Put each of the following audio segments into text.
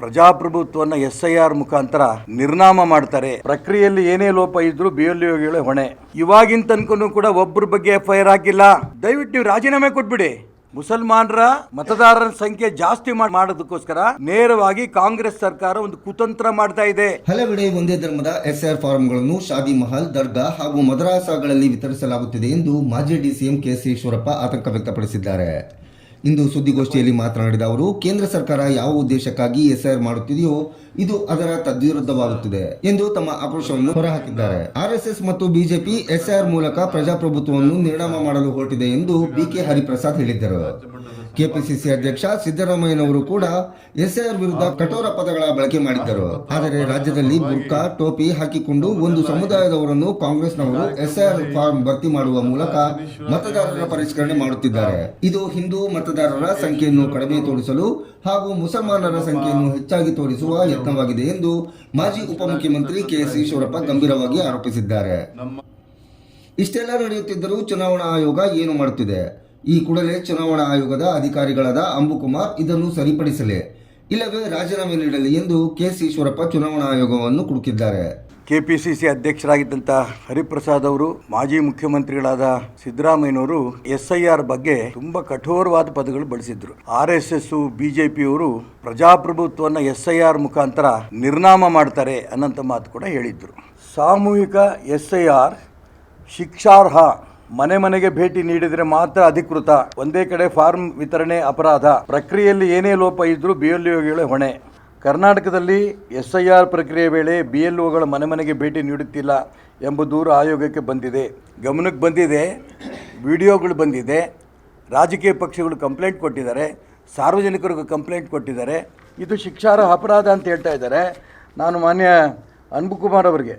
ಪ್ರಜಾಪ್ರಭುತ್ವವನ್ನು SIR ಮುಖಾಂತರ ನಿರ್ನಾಮ ಮಾಡ್ತಾರೆ. ಪ್ರಕ್ರಿಯೆಯಲ್ಲಿ ಏನೇ ಲೋಪ ಇದ್ರೂ BLOಗಳೇ ಹೊಣೆ. ಇವಾಗಿನ ತನಕನೂ ಕೂಡ ಒಬ್ಬರ ಬಗ್ಗೆ FIR ಹಾಕಿಲ್ಲ. ದಯವಿಟ್ಟು ನೀವು ರಾಜೀನಾಮೆ ಕೊಟ್ಬಿಡಿ. ಮುಸಲ್ಮಾನರ ಮತದಾರರ ಸಂಖ್ಯೆ ಜಾಸ್ತಿ ಮಾಡೋದಕ್ಕೋಸ್ಕರ ನೇರವಾಗಿ ಕಾಂಗ್ರೆಸ್ ಸರ್ಕಾರ ಒಂದು ಕುತಂತ್ರ ಮಾಡ್ತಾ ಇದೆ. ಹಲವೆಡೆ ಒಂದೇ ಧರ್ಮದ SIR ಫಾರಂಗಳನ್ನು ಶಾದಿ ಮಹಲ್, ದರ್ಗಾ ಹಾಗೂ ಮದರಾಸಗಳಲ್ಲಿ ವಿತರಿಸಲಾಗುತ್ತಿದೆ ಎಂದು ಮಾಜಿ DCM KC ಈಶ್ವರಪ್ಪ ಆತಂಕ ವ್ಯಕ್ತಪಡಿಸಿದ್ದಾರೆ. ಇಂದು ಸುದ್ದಿಗೋಷ್ಠಿಯಲ್ಲಿ ಮಾತನಾಡಿದ ಅವರು, ಕೇಂದ್ರ ಸರ್ಕಾರ ಯಾವ ಉದ್ದೇಶಕ್ಕಾಗಿ SIR ಮಾಡುತ್ತಿದೆಯೋ ಇದು ಅದರ ತದ್ವಿರುದ್ಧವಾಗುತ್ತಿದೆ ಎಂದು ತಮ್ಮ ಆಕ್ರೋಶವನ್ನು ಹೊರಹಾಕಿದ್ದಾರೆ. RSS ಮತ್ತು ಬಿಜೆಪಿ SIR ಮೂಲಕ ಪ್ರಜಾಪ್ರಭುತ್ವವನ್ನು ನಿರ್ನಾಮ ಮಾಡಲು ಹೊರಟಿದೆ ಎಂದು BK ಹರಿಪ್ರಸಾದ್ ಹೇಳಿದ್ದರು. ಕೆಪಿಸಿಸಿ ಅಧ್ಯಕ್ಷ ಸಿದ್ದರಾಮಯ್ಯನವರು ಕೂಡ SIR ವಿರುದ್ಧ ಕಠೋರ ಪದಗಳ ಬಳಕೆ ಮಾಡಿದ್ದರು. ಆದರೆ ರಾಜ್ಯದಲ್ಲಿ ಬುರ್ಕಾ, ಟೋಪಿ ಹಾಕಿಕೊಂಡು ಒಂದು ಸಮುದಾಯದವರನ್ನು ಕಾಂಗ್ರೆಸ್ನವರು SIR ಫಾರ್ಮ್ ಭರ್ತಿ ಮಾಡುವ ಮೂಲಕ ಮತದಾರರ ಪರಿಷ್ಕರಣೆ ಮಾಡುತ್ತಿದ್ದಾರೆ. ಇದು ಹಿಂದೂ ಮತದಾರರ ಸಂಖ್ಯೆಯನ್ನು ಕಡಿಮೆ ತೋರಿಸಲು ಹಾಗೂ ಮುಸಲ್ಮಾನರ ಸಂಖ್ಯೆಯನ್ನು ಹೆಚ್ಚಾಗಿ ತೋರಿಸುವ ಯತ್ನವಾಗಿದೆ ಎಂದು ಮಾಜಿ ಉಪಮುಖ್ಯಮಂತ್ರಿ KS ಈಶ್ವರಪ್ಪ ಗಂಭೀರವಾಗಿ ಆರೋಪಿಸಿದ್ದಾರೆ. ಇಷ್ಟೆಲ್ಲ ನಡೆಯುತ್ತಿದ್ದರೂ ಚುನಾವಣಾ ಆಯೋಗ ಏನು ಮಾಡುತ್ತಿದೆ? ಈ ಕೂಡಲೇ ಚುನಾವಣಾ ಆಯೋಗದ ಅಧಿಕಾರಿಗಳಾದ ಅಂಬುಕುಮಾರ್ ಇದನ್ನು ಸರಿಪಡಿಸಲಿ, ಇಲ್ಲವೇ ರಾಜೀನಾಮೆ ನೀಡಲಿ ಎಂದು KS ಈಶ್ವರಪ್ಪ ಚುನಾವಣಾ ಆಯೋಗವನ್ನು ಕುಟುಕಿದ್ದಾರೆ. ಕೆಪಿಸಿಸಿ ಅಧ್ಯಕ್ಷರಾಗಿದ್ದಂಥ ಹರಿಪ್ರಸಾದ್ ಅವರು ಮಾಜಿ ಮುಖ್ಯಮಂತ್ರಿಗಳಾದ ಸಿದ್ದರಾಮಯ್ಯನವರು SIR ಬಗ್ಗೆ ತುಂಬಾ ಕಠೋರವಾದ ಪದಗಳು ಬಳಸಿದ್ರು. RSS ಬಿಜೆಪಿಯವರು ಪ್ರಜಾಪ್ರಭುತ್ವವನ್ನು SIR ಮುಖಾಂತರ ನಿರ್ನಾಮ ಮಾಡ್ತಾರೆ ಅನ್ನೋಂಥ ಮಾತು ಕೂಡ ಹೇಳಿದ್ರು. ಸಾಮೂಹಿಕ SIR ಶಿಕ್ಷಾರ್ಹ. ಮನೆ ಮನೆಗೆ ಭೇಟಿ ನೀಡಿದರೆ ಮಾತ್ರ ಅಧಿಕೃತ. ಒಂದೇ ಕಡೆ ಫಾರ್ಮ್ ವಿತರಣೆ ಅಪರಾಧ. ಪ್ರಕ್ರಿಯೆಯಲ್ಲಿ ಏನೇ ಲೋಪ ಇದ್ರೂ BLOಗಳೇ ಹೊಣೆ. ಕರ್ನಾಟಕದಲ್ಲಿ SIR ಪ್ರಕ್ರಿಯೆ ವೇಳೆ BLOಗಳ ಮನೆ ಮನೆಗೆ ಭೇಟಿ ನೀಡುತ್ತಿಲ್ಲ ಎಂಬ ದೂರು ಆಯೋಗಕ್ಕೆ ಬಂದಿದೆ, ಗಮನಕ್ಕೆ ಬಂದಿದೆ, ವಿಡಿಯೋಗಳು ಬಂದಿದೆ. ರಾಜಕೀಯ ಪಕ್ಷಗಳು ಕಂಪ್ಲೇಂಟ್ ಕೊಟ್ಟಿದ್ದಾರೆ, ಸಾರ್ವಜನಿಕರಿಗೂ ಕಂಪ್ಲೇಂಟ್ ಕೊಟ್ಟಿದ್ದಾರೆ. ಇದು ಶಿಕ್ಷಾರ್ಹ ಅಪರಾಧ ಅಂತ ಹೇಳ್ತಾ ಇದ್ದಾರೆ. ನಾನು ಮಾನ್ಯ ಅನ್ಬುಕುಮಾರ್ ಅವರಿಗೆ,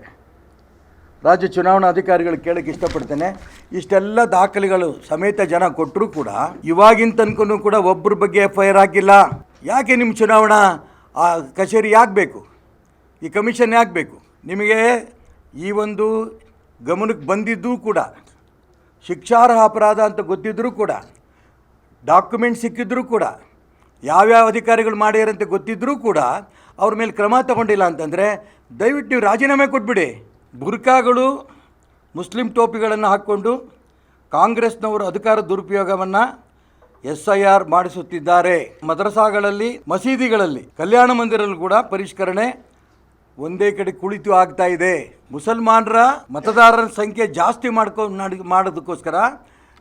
ರಾಜ್ಯ ಚುನಾವಣಾ ಅಧಿಕಾರಿಗಳು ಕೇಳಕ್ಕೆ ಇಷ್ಟಪಡ್ತೇನೆ. ಇಷ್ಟೆಲ್ಲ ದಾಖಲೆಗಳು ಸಮೇತ ಜನ ಕೊಟ್ಟರೂ ಕೂಡ ಇವಾಗಿನ ತನಕನೂ ಕೂಡ ಒಬ್ಬರ ಬಗ್ಗೆ FIR ಹಾಕಿಲ್ಲ. ಯಾಕೆ ನಿಮ್ಮ ಚುನಾವಣಾ ಕಚೇರಿ ಯಾಕೆ ಬೇಕು? ಈ ಕಮಿಷನ್ ಯಾಕೆ ಬೇಕು ನಿಮಗೆ? ಈ ಒಂದು ಗಮನಕ್ಕೆ ಬಂದಿದ್ದೂ ಕೂಡ, ಶಿಕ್ಷಾರ್ಹ ಅಪರಾಧ ಅಂತ ಗೊತ್ತಿದ್ದರೂ ಕೂಡ, ಡಾಕ್ಯುಮೆಂಟ್ ಸಿಕ್ಕಿದ್ರೂ ಕೂಡ, ಯಾವ್ಯಾವ ಅಧಿಕಾರಿಗಳು ಮಾಡ್ಯಾರಂತ ಗೊತ್ತಿದ್ದರೂ ಕೂಡ ಅವ್ರ ಮೇಲೆ ಕ್ರಮ ತಗೊಂಡಿಲ್ಲ ಅಂತಂದರೆ ದಯವಿಟ್ಟು ನೀವು ರಾಜೀನಾಮೆ ಕೊಟ್ಬಿಡಿ. ಬುರ್ಕಾಗಳು, ಮುಸ್ಲಿಂ ಟೋಪಿಗಳನ್ನು ಹಾಕ್ಕೊಂಡು ಕಾಂಗ್ರೆಸ್ನವರು ಅಧಿಕಾರ ದುರುಪಯೋಗವನ್ನು SIR ಮಾಡಿಸುತ್ತಿದ್ದಾರೆ. ಮದ್ರಸಾಗಳಲ್ಲಿ, ಮಸೀದಿಗಳಲ್ಲಿ, ಕಲ್ಯಾಣ ಮಂದಿರಲ್ಲೂ ಕೂಡ ಪರಿಷ್ಕರಣೆ ಒಂದೇ ಕಡೆ ಕುಳಿತು ಆಗ್ತಾ ಇದೆ. ಮುಸಲ್ಮಾನರ ಮತದಾರರ ಸಂಖ್ಯೆ ಜಾಸ್ತಿ ಮಾಡೋದಕ್ಕೋಸ್ಕರ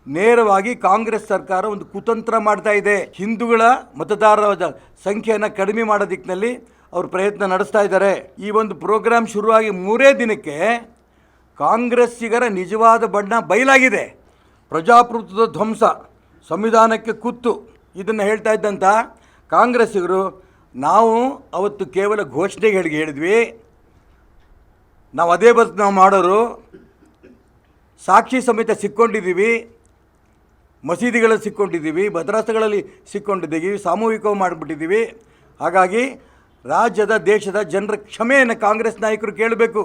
ನೇರವಾಗಿ ಕಾಂಗ್ರೆಸ್ ಸರ್ಕಾರ ಒಂದು ಕುತಂತ್ರ ಮಾಡ್ತಾ ಇದೆ. ಹಿಂದೂಗಳ ಮತದಾರರ ಸಂಖ್ಯೆಯನ್ನು ಕಡಿಮೆ ಮಾಡೋ ದಿಕ್ಕಿನಲ್ಲಿ ಅವರು ಪ್ರಯತ್ನ ನಡೆಸ್ತಾ ಇದ್ದಾರೆ. ಈ ಒಂದು ಪ್ರೋಗ್ರಾಮ್ ಶುರುವಾಗಿ 3 ದಿನಕ್ಕೆ ಕಾಂಗ್ರೆಸ್ಸಿಗರ ನಿಜವಾದ ಬಣ್ಣ ಬಯಲಾಗಿದೆ. ಪ್ರಜಾಪ್ರಭುತ್ವದ ಧ್ವಂಸ, ಸಂವಿಧಾನಕ್ಕೆ ಕುತ್ತು, ಇದನ್ನು ಹೇಳ್ತಾ ಇದ್ದಂಥ ಕಾಂಗ್ರೆಸ್ಸಿಗರು, ನಾವು ಅವತ್ತು ಕೇವಲ ಘೋಷಣೆಗಳಿಗೆ ಹೇಳಿದ್ವಿ, ನಾವು ಅದೇ ಬದುಕು ನಾವು ಮಾಡೋರು, ಸಾಕ್ಷಿ ಸಮೇತ ಸಿಕ್ಕೊಂಡಿದ್ದೀವಿ, ಮಸೀದಿಗಳಲ್ಲಿ ಸಿಕ್ಕೊಂಡಿದ್ದೀವಿ, ಮದ್ರಸಾಗಳಲ್ಲಿ ಸಿಕ್ಕೊಂಡಿದ್ದೀವಿ, ಸಾಮೂಹಿಕವಾಗಿ ಮಾಡಿಬಿಟ್ಟಿದ್ದೀವಿ. ಹಾಗಾಗಿ ರಾಜ್ಯದ, ದೇಶದ ಜನರ ಕ್ಷಮೆಯನ್ನು ಕಾಂಗ್ರೆಸ್ ನಾಯಕರು ಕೇಳಬೇಕು.